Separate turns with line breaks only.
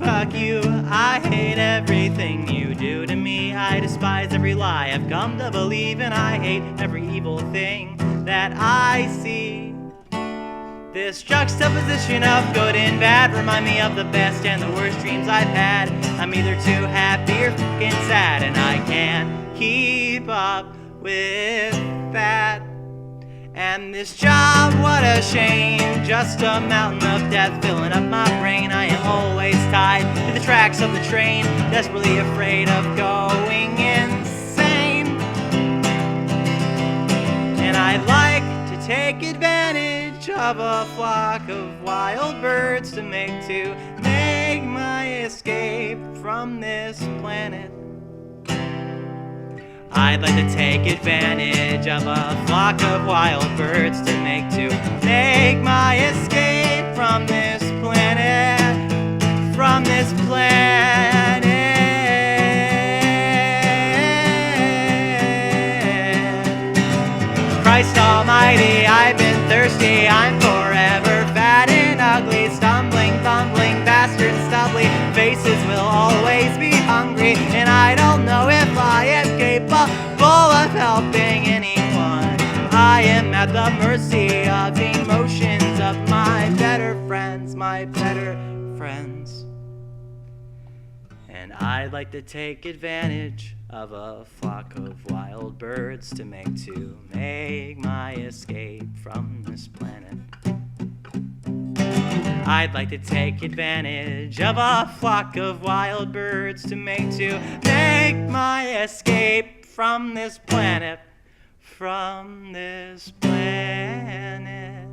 fuck you. I hate everything you do to me. I despise every lie I've come to believe, and I hate every evil thing that I see. This juxtaposition of good and bad remind me of the best and the worst dreams I've had. I'm either too happy or fucking sad, and I can't keep up with that. And this job, what a shame, just a mountain of death filling up my brain. I am always tied to the tracks of the train, desperately afraid of going insane. And I'd like to take advantage of a flock of wild birds to make my escape from this planet. I'd like to take advantage of a flock of wild birds to make my escape from this planet, from this planet. Christ almighty, I've been thirsty, I'm forever fat and ugly, stumbling, bastard stubbly faces will always be hungry, and I don't know if I am capable of helping anyone. I am at the mercy of the emotions of my better friends, And I'd like to take advantage of a flock of wild birds to make my escape from this planet. I'd like to take advantage of a flock of wild birds to make my escape from this planet, from this planet.